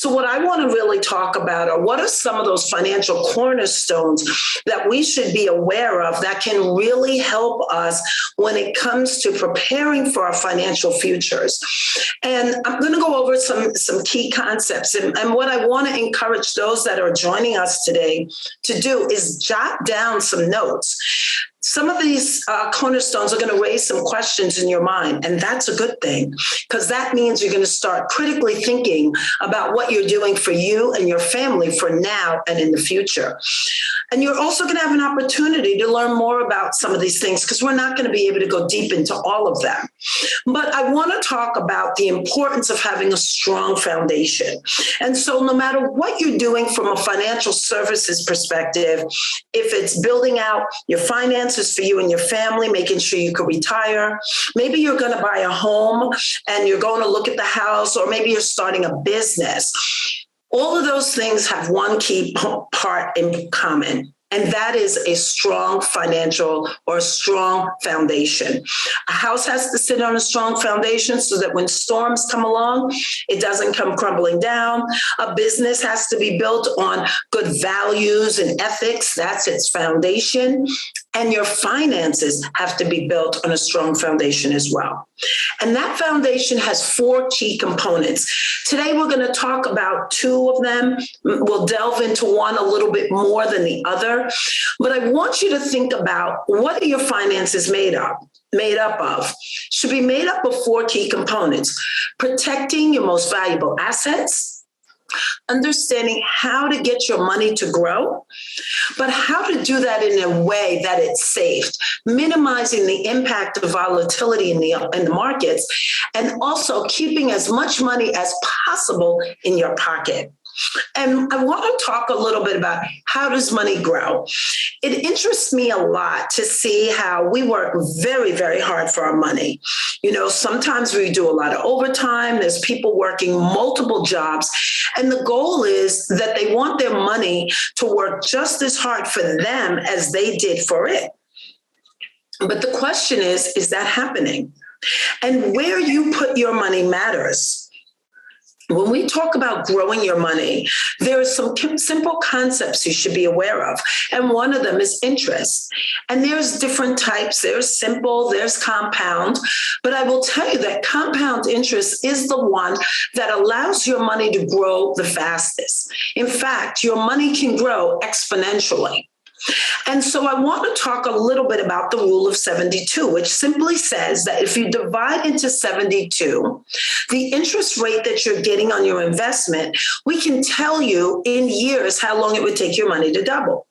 So what I want to really talk about are what are some of those financial cornerstones that we should be aware of that can really help us when it comes to preparing for our financial futures. And I'm going to go over some key concepts. And what I want to encourage those that are joining us today to do is jot down some notes. Some of these cornerstones are going to raise some questions in your mind, and that's a good thing, because that means you're going to start critically thinking about what you're doing for you and your family for now and in the future. And you're also going to have an opportunity to learn more about some of these things, because we're not going to be able to go deep into all of them. But I want to talk about the importance of having a strong foundation. And so no matter what you're doing from a financial services perspective, if it's building out your finances for you and your family, making sure you can retire. Maybe you're going to buy a home and you're going to look at the house, or maybe you're starting a business. All of those things have one key part in common, and that is a strong financial or a strong foundation. A house has to sit on a strong foundation so that when storms come along, it doesn't come crumbling down. A business has to be built on good values and ethics. That's its foundation. And your finances have to be built on a strong foundation as well. And that foundation has 4 key components. Today, we're going to talk about 2 of them. We'll delve into one a little bit more than the other. But I want you to think about, what are your finances made up of? Should be made up of 4 key components: protecting your most valuable assets, understanding how to get your money to grow, but how to do that in a way that it's safe, minimizing the impact of volatility in the markets, and also keeping as much money as possible in your pocket. And I want to talk a little bit about, how does money grow? It interests me a lot to see how we work very, very hard for our money. You know, sometimes we do a lot of overtime. There's people working multiple jobs. And the goal is that they want their money to work just as hard for them as they did for it. But the question is that happening? And where you put your money matters. When we talk about growing your money, there are some simple concepts you should be aware of. And one of them is interest. And there's different types. There's simple, there's compound. But I will tell you that compound interest is the one that allows your money to grow the fastest. In fact, your money can grow exponentially. And so I want to talk a little bit about the rule of 72, which simply says that if you divide into 72, the interest rate that you're getting on your investment, we can tell you in years how long it would take your money to double.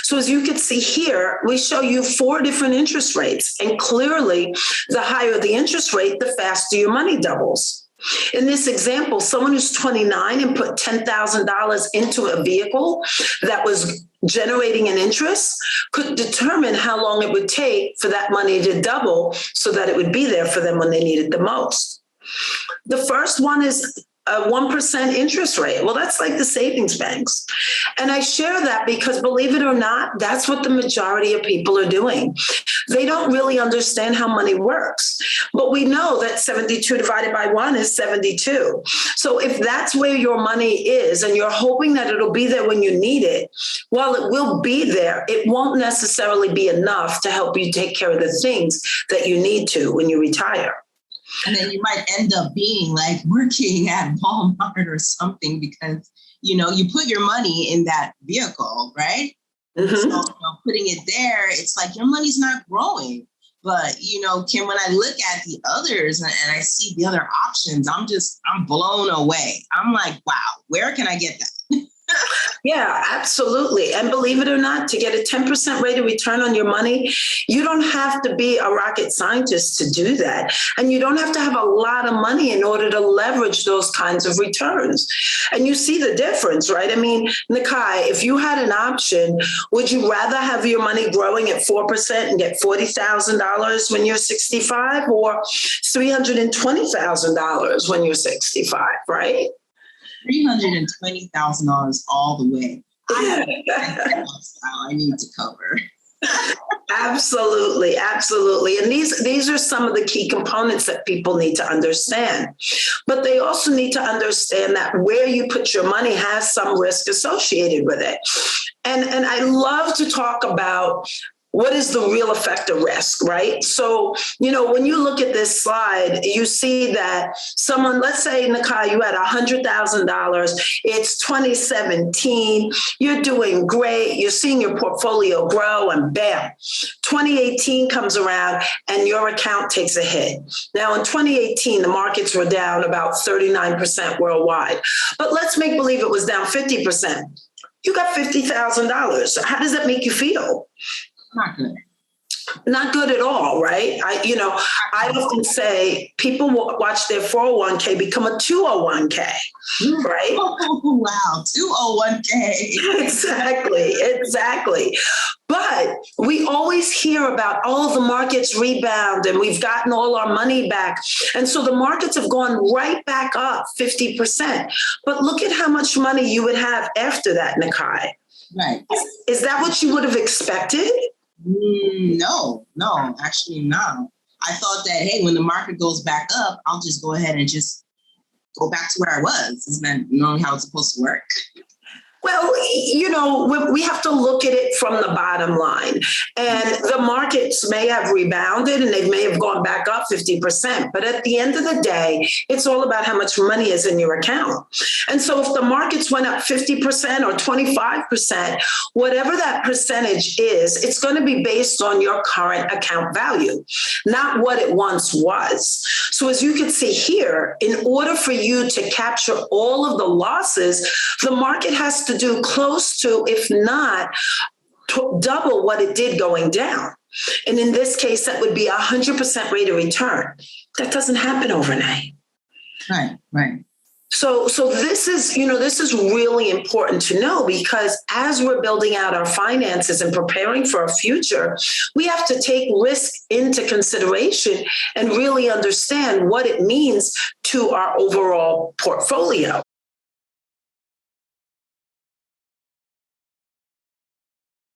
So as you can see here, we show you 4 different interest rates. And clearly, the higher the interest rate, the faster your money doubles. In this example, someone who's 29 and put $10,000 into a vehicle that was generating an interest could determine how long it would take for that money to double so that it would be there for them when they needed the most. The first one is a 1% interest rate. Well, that's like the savings banks. And I share that because, believe it or not, that's what the majority of people are doing. They don't really understand how money works. But we know that 72 divided by 1 is 72. So if that's where your money is and you're hoping that it'll be there when you need it, while it will be there, it won't necessarily be enough to help you take care of the things that you need to when you retire. And then you might end up being like working at Walmart or something because, you know, you put your money in that vehicle, right? Mm-hmm. So, you know, putting it there, it's like your money's not growing. But, you know, Kim, when I look at the others and I see the other options, I'm blown away. I'm like, wow, where can I get that? Yeah, absolutely. And believe it or not, to get a 10% rate of return on your money, you don't have to be a rocket scientist to do that. And you don't have to have a lot of money in order to leverage those kinds of returns. And you see the difference, right? I mean, Nekei, if you had an option, would you rather have your money growing at 4% and get $40,000 when you're 65 or $320,000 when you're 65, right? $320,000 all the way. I have a lifestyle I need to cover. Absolutely, absolutely. And these are some of the key components that people need to understand. But they also need to understand that where you put your money has some risk associated with it. And I love to talk about what is the real effect of risk, right? So, when you look at this slide, you see that someone, let's say, Nekei, you had $100,000. It's 2017. You're doing great. You're seeing your portfolio grow, and bam, 2018 comes around and your account takes a hit. Now, in 2018, the markets were down about 39% worldwide. But let's make believe it was down 50%. You got $50,000. How does that make you feel? Not good. Not good at all, right? I often say people watch their 401k become a 201k, right? Oh, wow, 201k. Exactly. But we always hear about, the markets rebound and we've gotten all our money back. And so the markets have gone right back up 50%. But look at how much money you would have after that, Nekei. Right. Is that what you would have expected? No, actually not. I thought that, hey, when the market goes back up, I'll just go ahead and just go back to where I was. Isn't that knowing how it's supposed to work? Well, we have to look at it from the bottom line. And the markets may have rebounded and they may have gone back up 50%. But at the end of the day, it's all about how much money is in your account. And so if the markets went up 50% or 25%, whatever that percentage is, it's going to be based on your current account value, not what it once was. So as you can see here, in order for you to capture all of the losses, the market has to do close to, if not double what it did going down. And in this case, that would be 100% rate of return. That doesn't happen overnight. Right. So this is really important to know, because as we're building out our finances and preparing for our future, we have to take risk into consideration and really understand what it means to our overall portfolio.